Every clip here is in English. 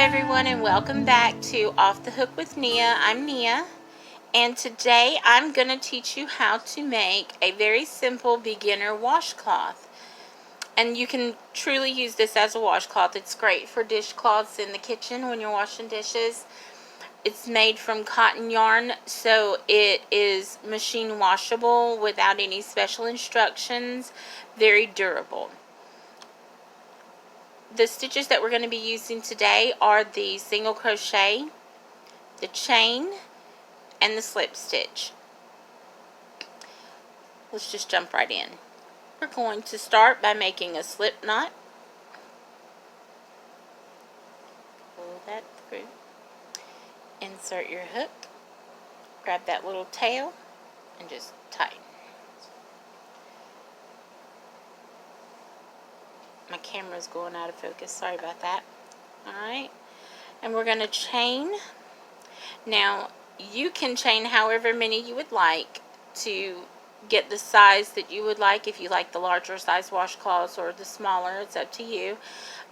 everyone, and welcome back to Off the Hook with Nia. I'm Nia, and today I'm going to teach you how to make a very simple beginner washcloth. And you can truly use this as a washcloth. It's great for dishcloths in the kitchen when you're washing dishes. It's made from cotton yarn, so it is machine washable without any special instructions. Very durable. The stitches that we're going to be using today are the single crochet, the chain, and the slip stitch. Let's just jump right in. We're going to start by making a slip knot. Pull that through. Insert your hook. Grab that little tail and just tighten. My camera's going out of focus. Sorry about that. Alright. And we're going to chain. Now, you can chain however many you would like to get the size that you would like. If you like the larger size washcloths or the smaller, it's up to you.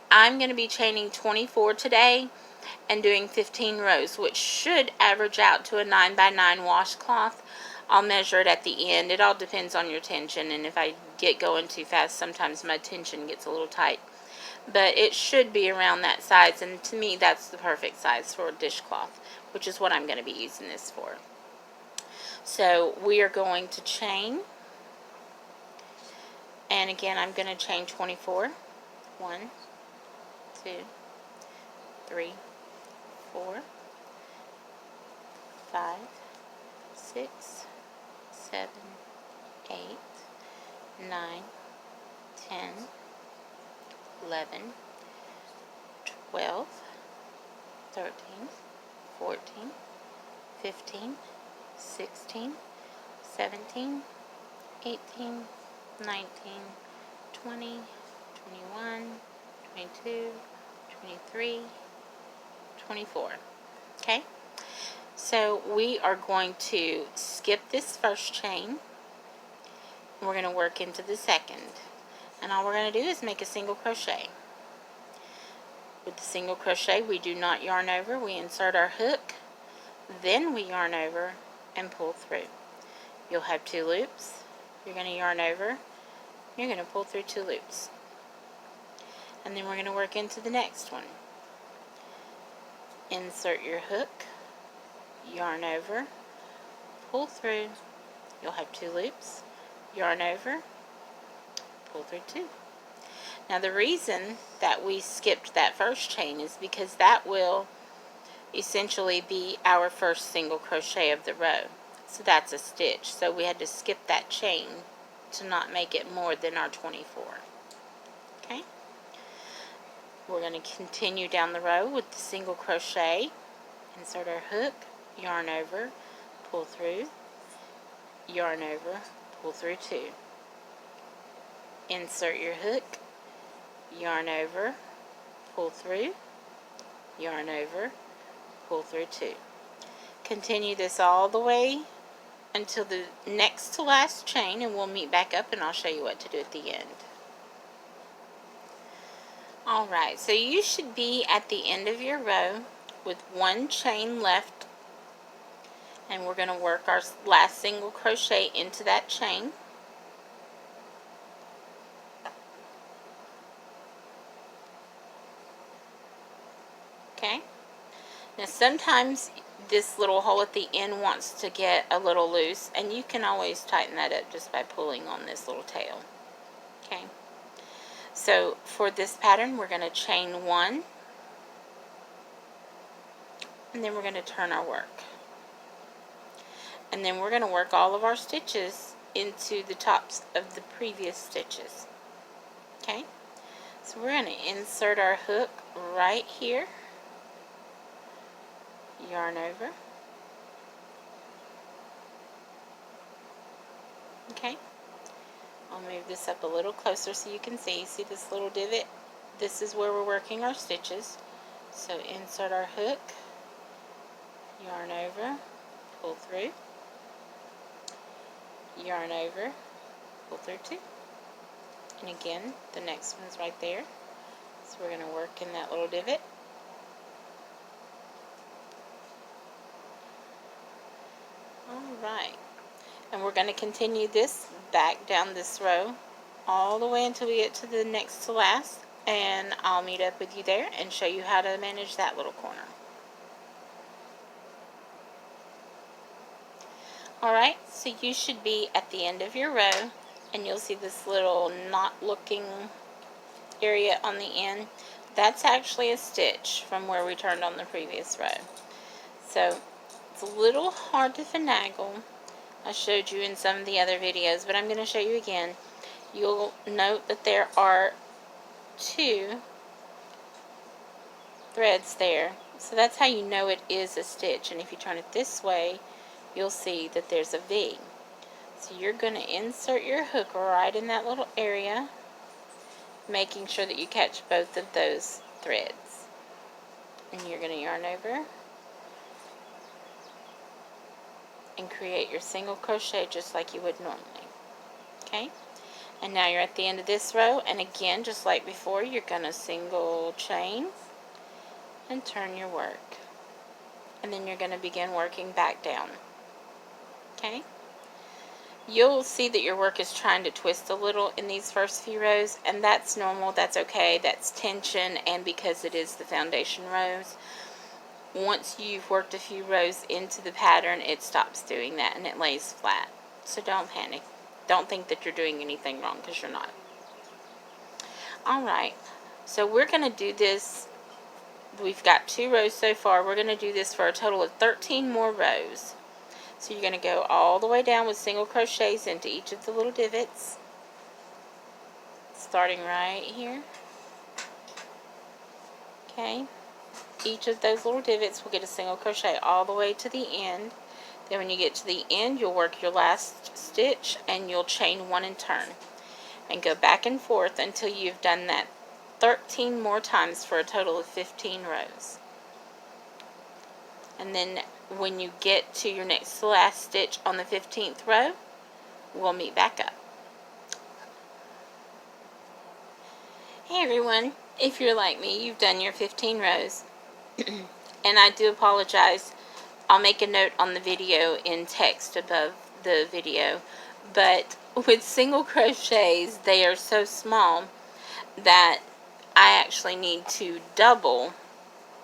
I'm going to be chaining 24 today and doing 15 rows, which should average out to a 9x9 washcloth. I'll measure it at the end. It all depends on your tension, and if I get going too fast, sometimes my tension gets a little tight. But it should be around that size, and to me that's the perfect size for a dishcloth, which is what I'm going to be using this for. So we are going to chain, and again I'm going to chain 24. 1, 2, 3, 4, 5, 6, 7, 8, 9, 10, 11, 12, 13, 14, 15, 16, 17, 18, 19, 20, 21, 22, 23, 24. Okay? So we are going to skip this first chain. We're going to work into the second. And all we're going to do is make a single crochet. With the single crochet, we do not yarn over. We insert our hook, then we yarn over and pull through. You'll have 2 loops. You're going to yarn over. You're going to pull through 2 loops. And then we're going to work into the next one. Insert your hook, yarn over, pull through. You'll have 2 loops. Yarn over, pull through 2. Now the reason that we skipped that first chain is because that will essentially be our first single crochet of the row. So that's a stitch. So we had to skip that chain to not make it more than our 24. Okay? We're going to continue down the row with the single crochet. Insert our hook, yarn over, pull through, yarn over, pull through 2. Insert your hook, yarn over, pull through, yarn over, pull through 2. Continue this all the way until the next to last chain, and we'll meet back up and I'll show you what to do at the end. Alright, so you should be at the end of your row with 1 chain left, and we're going to work our last single crochet into that chain. Okay, now sometimes this little hole at the end wants to get a little loose, and you can always tighten that up just by pulling on this little tail. Okay, so for this pattern we're going to chain 1, and then we're going to turn our work, and then we're going to work all of our stitches into the tops of the previous stitches. Okay, so we're going to insert our hook right here, yarn over. Okay, I'll move this up a little closer so you can see. See this little divot? This is where we're working our stitches. So insert our hook, yarn over, pull through, yarn over, pull through 2. And again, the next one's right there. So we're going to work in that little divot, going to continue this back down this row all the way until we get to the next to last, and I'll meet up with you there and show you how to manage that little corner. Alright, so you should be at the end of your row, and you'll see this little knot looking area on the end. That's actually a stitch from where we turned on the previous row. So it's a little hard to finagle. I showed you in some of the other videos, but I'm going to show you again. You'll note that there are 2 threads there. So that's how you know it is a stitch. And if you turn it this way, you'll see that there's a V. So you're going to insert your hook right in that little area, making sure that you catch both of those threads. And you're going to yarn over and create your single crochet just like you would normally. Okay? And now you're at the end of this row, and again, just like before, you're going to single chain and turn your work. And then you're going to begin working back down. Okay? You'll see that your work is trying to twist a little in these first few rows, and that's normal, that's okay, that's tension, and because it is the foundation rows. Once you've worked a few rows into the pattern, it stops doing that and it lays flat. So don't panic. Don't think that you're doing anything wrong, because you're not. Alright, so we're going to do this. We've got 2 rows so far. We're going to do this for a total of 13 more rows. So you're going to go all the way down with single crochets into each of the little divots, starting right here. Okay, each of those little divots will get a single crochet all the way to the end. Then when you get to the end, you'll work your last stitch and you'll chain 1 and turn, and go back and forth until you've done that 13 more times for a total of 15 rows. And then when you get to your next to last stitch on the 15th row, we'll meet back up. Hey everyone, if you're like me, you've done your 15 rows. And I do apologize. I'll make a note on the video in text above the video. But with single crochets, they are so small that I actually need to double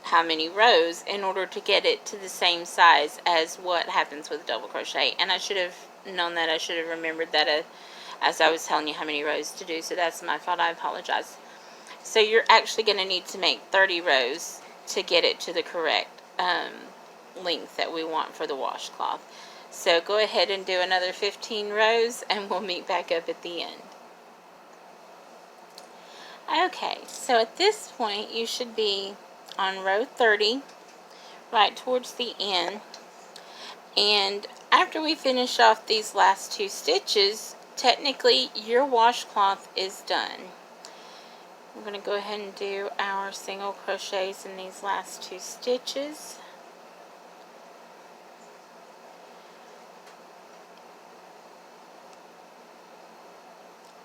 how many rows in order to get it to the same size as what happens with double crochet. And I should have known that. I should have remembered that as I was telling you how many rows to do. So that's my fault. I apologize. So you're actually going to need to make 30 rows to get it to the correct length that we want for the washcloth. So go ahead and do another 15 rows and we'll meet back up at the end. Okay, so at this point you should be on row 30, right towards the end. And after we finish off these last 2 stitches, technically your washcloth is done. We're going to go ahead and do our single crochets in these last 2 stitches.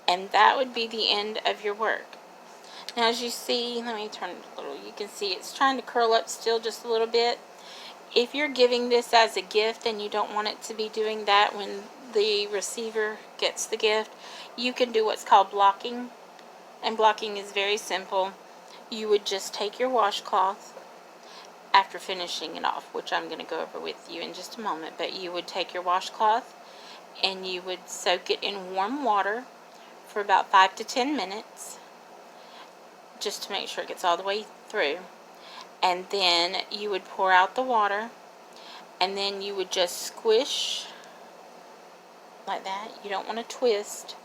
And that would be the end of your work. Now as you see, let me turn it a little, you can see it's trying to curl up still just a little bit. If you're giving this as a gift and you don't want it to be doing that when the receiver gets the gift, you can do what's called blocking. And blocking is very simple. You would just take your washcloth after finishing it off, which I'm going to go over with you in just a moment, but you would take your washcloth and you would soak it in warm water for about 5 to 10 minutes, just to make sure it gets all the way through. And then you would pour out the water, and then you would just squish like that. You don't want to twist.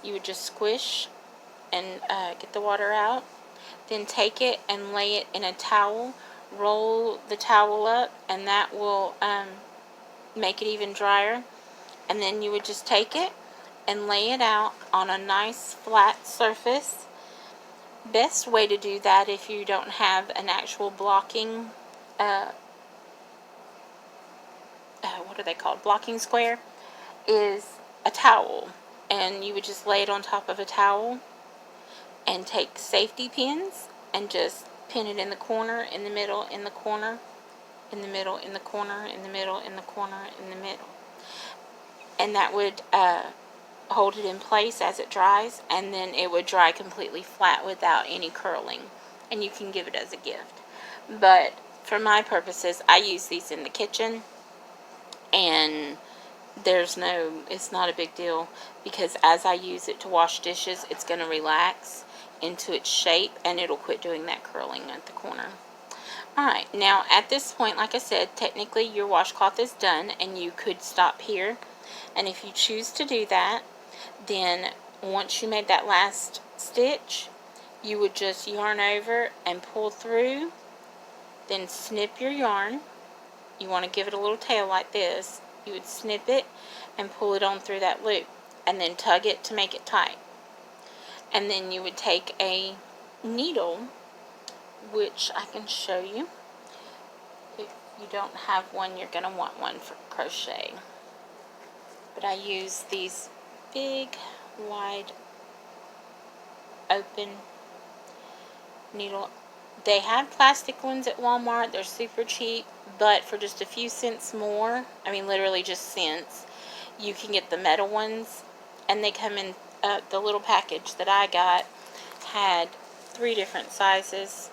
You would just squish and get the water out. Then take it and lay it in a towel. Roll the towel up, and that will make it even drier. And then you would just take it and lay it out on a nice flat surface. Best way to do that, if you don't have an actual blocking, what are they called? Blocking square, is a towel. And you would just lay it on top of a towel and take safety pins and just pin it in the corner, in the middle, in the corner, in the middle, in the corner, in the middle, in the corner, in the middle. and that would hold it in place as it dries, and then it would dry completely flat without any curling, and you can give it as a gift. But for my purposes, I use these in the kitchen, and it's not a big deal, because as I use it to wash dishes, it's going to relax into its shape, and it'll quit doing that curling at the corner. Alright, now at this point, like I said, technically your washcloth is done, and you could stop here. And if you choose to do that, then once you made that last stitch, you would just yarn over and pull through, then snip your yarn. You want to give it a little tail like this. You would snip it and pull it on through that loop, and then tug it to make it tight. And then you would take a needle, which I can show you. If you don't have one, you're going to want one for crochet. But I use these big, wide, open needle. They have plastic ones at Walmart. They're super cheap, but for just a few cents more, I mean literally just cents, you can get the metal ones, and they come in, the little package that I got had 3 different sizes.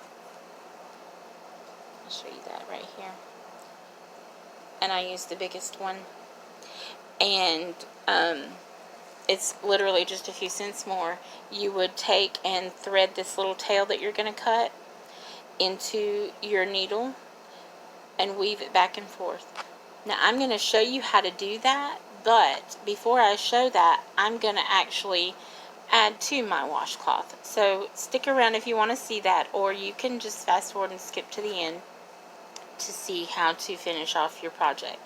I'll show you that right here. And I used the biggest one. And it's literally just a few cents more. You would take and thread this little tail that you're going to cut into your needle and weave it back and forth. Now I'm going to show you how to do that, but before I show that, I'm going to actually add to my washcloth. So stick around if you want to see that, or you can just fast forward and skip to the end to see how to finish off your project.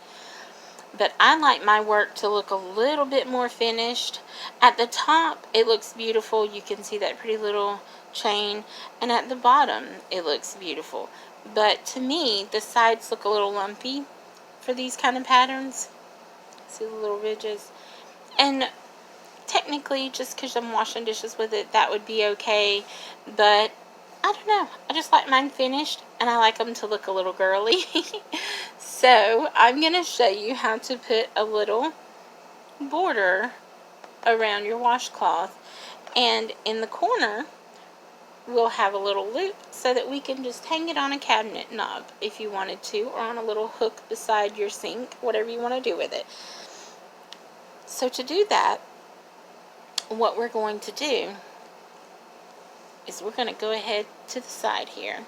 But I like my work to look a little bit more finished. At the top, it looks beautiful. You can see that pretty little chain. And at the bottom, it looks beautiful. But to me, the sides look a little lumpy for these kind of patterns. See the little ridges? And technically, just because I'm washing dishes with it, that would be okay. But I don't know. I just like mine finished, and I like them to look a little girly. So I'm going to show you how to put a little border around your washcloth. And in the corner, we'll have a little loop so that we can just hang it on a cabinet knob if you wanted to, or on a little hook beside your sink, whatever you want to do with it. So to do that, what we're going to do is we're going to go ahead to the side here.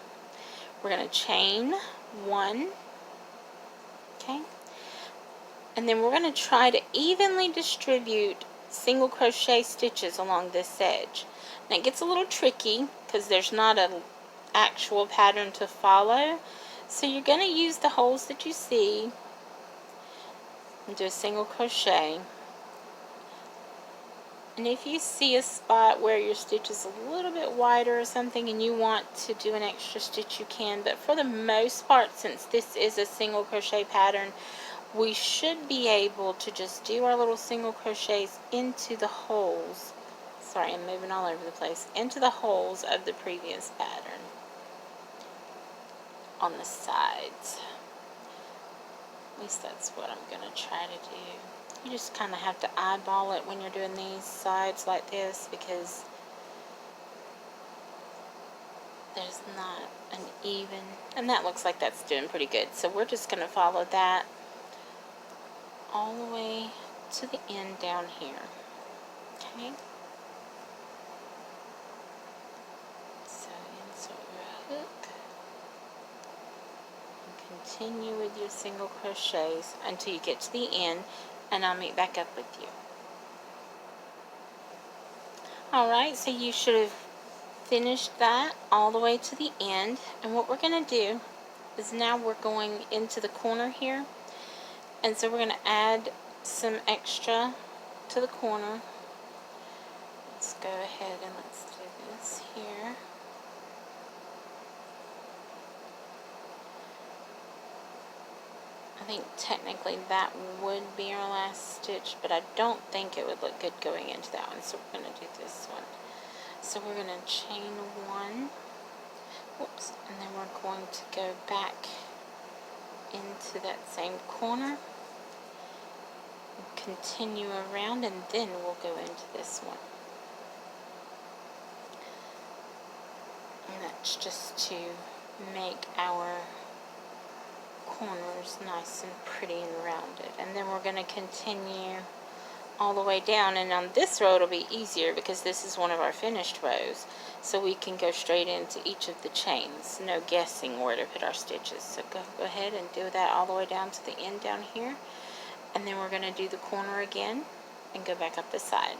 We're going to chain 1, okay, and then we're going to try to evenly distribute single crochet stitches along this edge. Now it gets a little tricky because there's not an actual pattern to follow, so you're going to use the holes that you see and do a single crochet. And if you see a spot where your stitch is a little bit wider or something and you want to do an extra stitch, you can. But for the most part, since this is a single crochet pattern, we should be able to just do our little single crochets into the holes. Sorry, I'm moving all over the place. Into the holes of the previous pattern on the sides. At least that's what I'm going to try to do. You just kind of have to eyeball it when you're doing these sides like this, because there's not an even, and that looks like that's doing pretty good. So we're just going to follow that all the way to the end down here. Okay. So insert your hook and continue with your single crochets until you get to the end, and I'll meet back up with you. Alright, so you should have finished that all the way to the end, and what we're going to do is now we're going into the corner here, and so we're going to add some extra to the corner. Let's go ahead and let's do this here. I think technically that would be our last stitch, but I don't think it would look good going into that one, so we're going to do this one. So we're going to chain 1, whoops, and then we're going to go back into that same corner continue around, and then we'll go into this one. And that's just to make our corners nice and pretty and rounded. And then we're going to continue all the way down, and on this row it'll be easier because this is one of our finished rows, so we can go straight into each of the chains, no guessing where to put our stitches. So go ahead and do that all the way down to the end down here, and then we're going to do the corner again and go back up the side.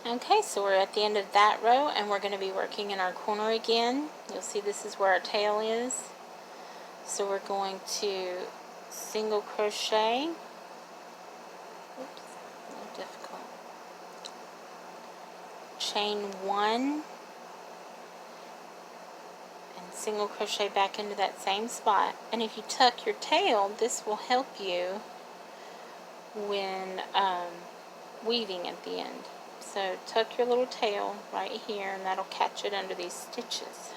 Okay, so we're at the end of that row, and we're going to be working in our corner again. You'll see this is where our tail is. So we're going to single crochet. Oops, a little difficult. Chain 1 and single crochet back into that same spot. And if you tuck your tail, this will help you when weaving at the end. So tuck your little tail right here, and that'll catch it under these stitches.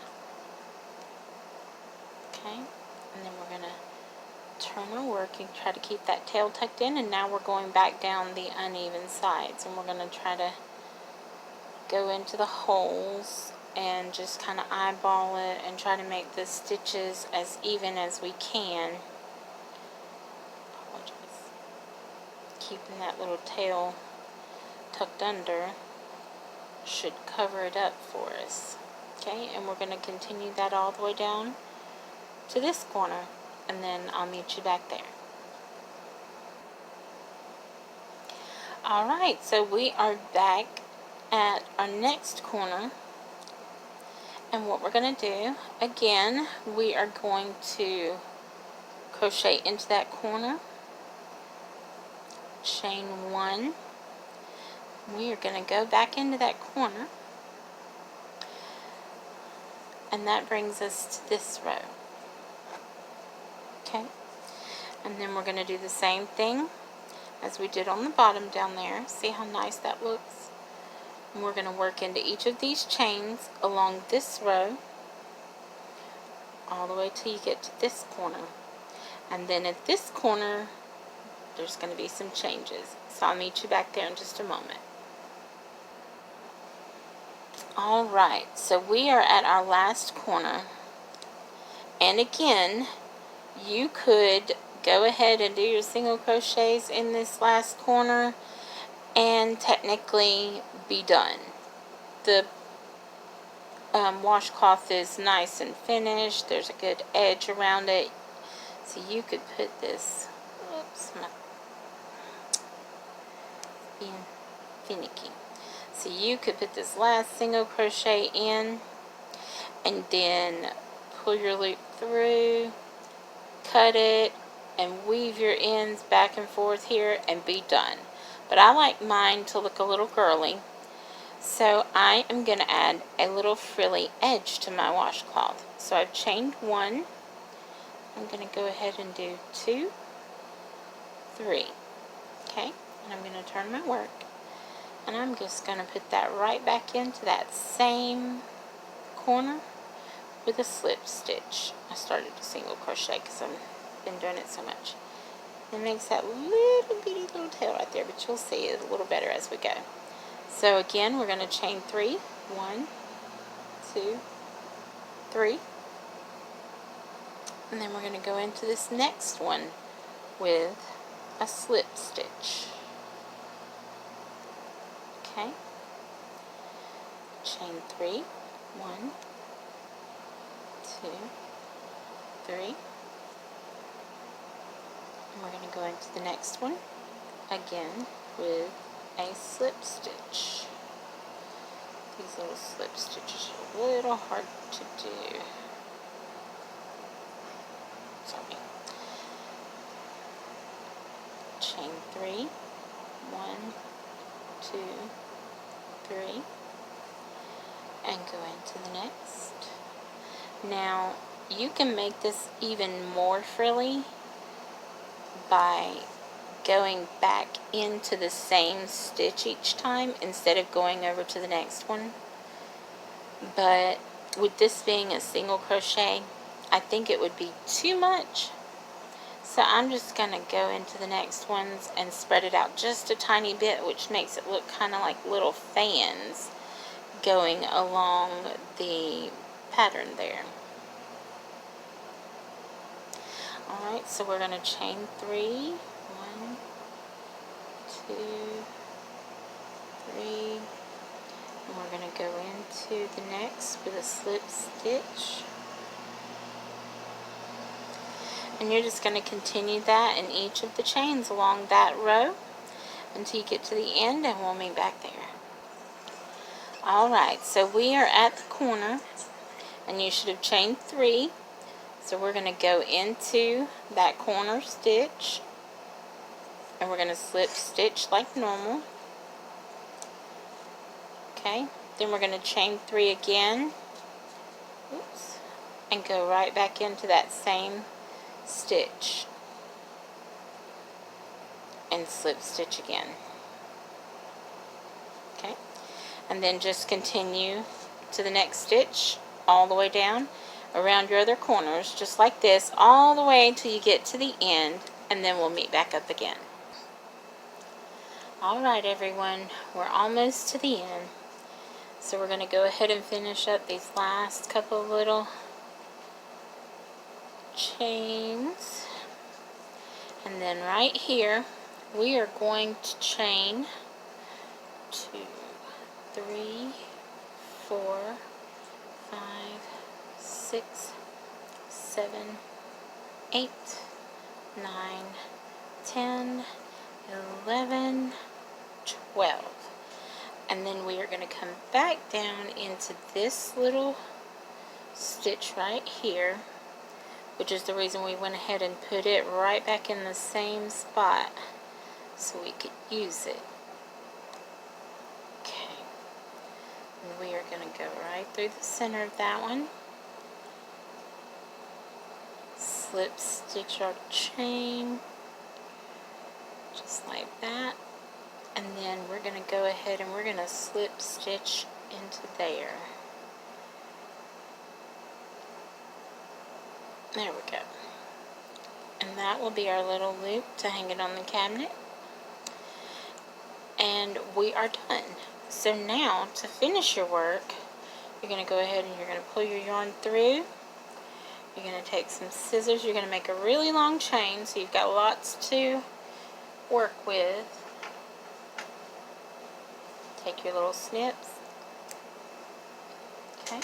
Okay, and then we're going to turn our work and try to keep that tail tucked in, and now we're going back down the uneven sides, and we're going to try to go into the holes and just kind of eyeball it and try to make the stitches as even as we can. Apologize. Keeping that little tail tucked under should cover it up for us. Okay, and we're going to continue that all the way down to this corner, and then I'll meet you back there. Alright, so we are back at our next corner, and what we're going to do, again, we are going to crochet into that corner, chain 1, we are going to go back into that corner, and that brings us to this row. Okay, and then we're going to do the same thing as we did on the bottom down there. See how nice that looks? And we're going to work into each of these chains along this row all the way till you get to this corner. And then at this corner there's going to be some changes, so I'll meet you back there in just a moment. Alright, so we are at our last corner, and again, you could go ahead and do your single crochets in this last corner and technically be done. The washcloth is nice and finished. There's a good edge around it, so you could put this, oops, being finicky. So you could put this last single crochet in and then pull your loop through, cut it, and weave your ends back and forth here and be done. But I like mine to look a little girly, so I am going to add a little frilly edge to my washcloth. So I've chained 1, I'm going to go ahead and do 2, 3, okay, and I'm going to turn my work, and I'm just going to put that right back into that same corner with a slip stitch. I started a single crochet because I've been doing it so much. It makes that little bitty little tail right there, but you'll see it a little better as we go. So again, we're going to chain 3, 1, 2, 3, and then we're going to go into this next one with a slip stitch. Okay, chain 3, 1, 2, 3, and we're going to go into the next one again with a slip stitch. These little slip stitches are a little hard to do. Sorry. Chain 3, 1, 2, 3, and go into the next. Now you can make this even more frilly by going back into the same stitch each time instead of going over to the next one. But with this being a single crochet, I think it would be too much. So I'm just going to go into the next ones and spread it out just a tiny bit, which makes it look kind of like little fans going along the pattern there. Alright, so we're going to chain 3. 1, 2, 3. And we're going to go into the next with a slip stitch. And you're just going to continue that in each of the chains along that row until you get to the end, and we'll meet back there. Alright, so we are at the corner, and you should have chained 3. So we're going to go into that corner stitch, and we're going to slip stitch like normal. Okay, then we're going to chain 3 again. Oops, and go right back into that same stitch and slip stitch again. Okay, and then just continue to the next stitch all the way down around your other corners, just like this, all the way until you get to the end, and then we'll meet back up again. Alright everyone, we're almost to the end, so we're going to go ahead and finish up these last couple of little chains. And then right here we are going to chain 2, 3, 4, 5, 6, 7, 8, 9, 10, 11, 12. And then we are going to come back down into this little stitch right here, which is the reason we went ahead and put it right back in the same spot so we could use it. Okay, and we are going to go right through the center of that one, slip stitch our chain just like that, and then we're going to go ahead and we're going to slip stitch into there. There we go. And that will be our little loop to hang it on the cabinet. And we are done. So now, to finish your work, you're going to go ahead and you're going to pull your yarn through. You're going to take some scissors. You're going to make a really long chain, so you've got lots to work with. Take your little snips. Okay.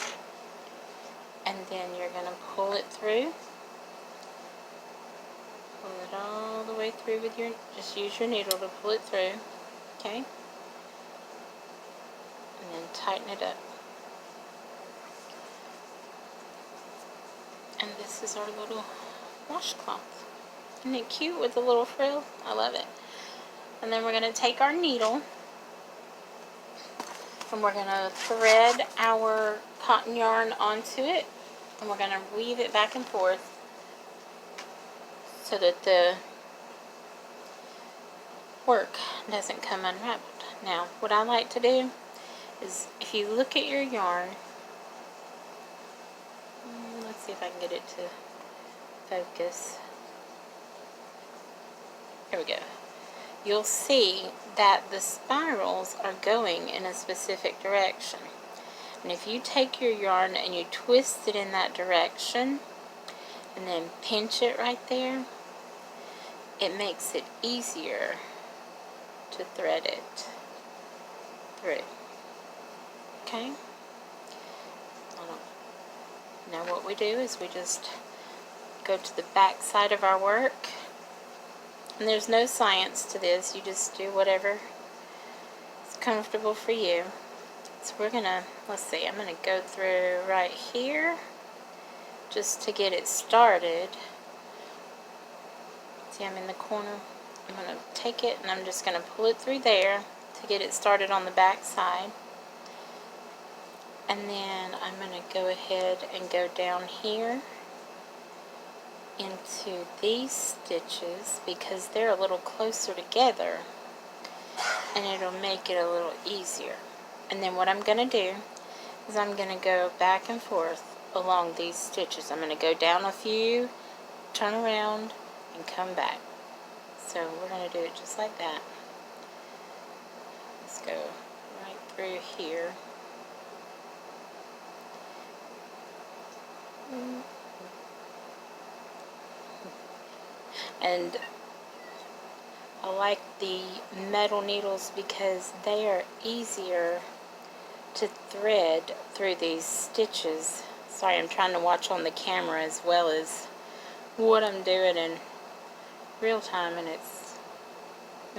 And then you're going to pull it through. Pull it all the way through with your, just use your needle to pull it through. Okay. And then tighten it up. And this is our little washcloth. Isn't it cute with the little frill? I love it. And then we're going to take our needle and we're going to thread our cotton yarn onto it, and we're going to weave it back and forth so that the work doesn't come unraveled. Now, what I like to do is, if you look at your yarn, let's see if I can get it to focus. Here we go. You'll see that the spirals are going in a specific direction. And if you take your yarn and you twist it in that direction and then pinch it right there, it makes it easier to thread it through. Okay? Now what we do is we just go to the back side of our work. And there's no science to this, you just do whatever is comfortable for you. So we're gonna, let's see, I'm gonna go through right here just to get it started. See, I'm in the corner. I'm gonna take it and I'm just gonna pull it through there to get it started on the back side. And then I'm gonna go ahead and go down here into these stitches because they're a little closer together and it'll make it a little easier. And then what I'm going to do is I'm going to go back and forth along these stitches. I'm going to go down a few, turn around, and come back. So we're going to do it just like that. Let's go right through here. And I like the metal needles because they are easier to thread through these stitches. Sorry, I'm trying to watch on the camera as well as what I'm doing in real time, and it's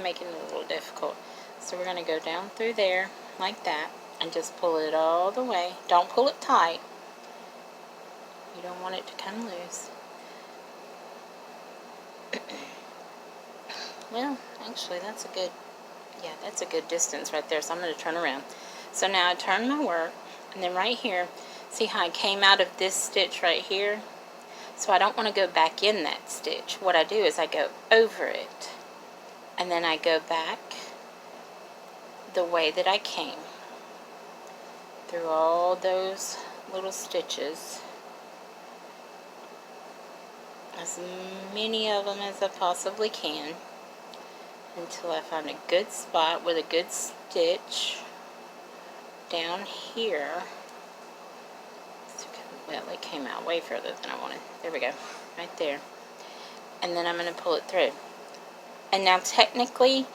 making it a little difficult. So we're going to go down through there like that and just pull it all the way. Don't pull it tight. You don't want it to come loose. Well, actually that's a good distance right there. So I'm going to turn around. So now I turn my work, and then right here, see how I came out of this stitch right here? So I don't want to go back in that stitch. What I do is I go over it, and then I go back the way that I came through all those little stitches, as many of them as I possibly can, until I find a good spot with a good stitch down here. Well, it came out way further than I wanted. There we go, right there. And then I'm going to pull it through. And now technically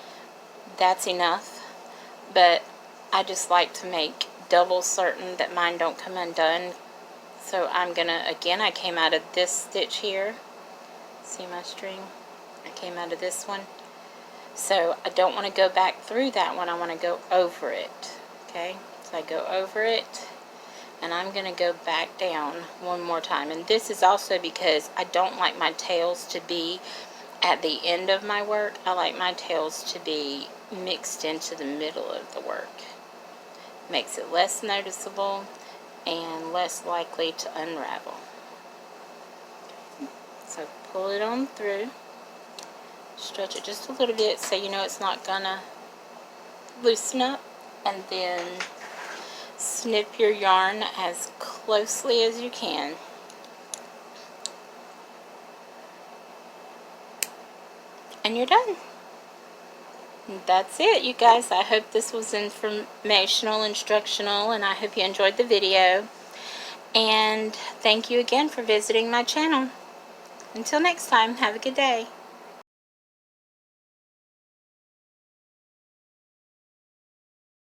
that's enough, but I just like to make double certain that mine don't come undone. So I'm going to, again, I came out of this stitch here. See my string? I came out of this one. So I don't want to go back through that one. I want to go over it. Okay? So I go over it, and I'm going to go back down one more time. And this is also because I don't like my tails to be at the end of my work. I like my tails to be mixed into the middle of the work. Makes it less noticeable and less likely to unravel. So pull it on through. Stretch it just a little bit so you know it's not gonna loosen up, and then snip your yarn as closely as you can. And you're done. That's it, you guys. I hope this was informational, instructional, and I hope you enjoyed the video. And thank you again for visiting my channel. Until next time, have a good day.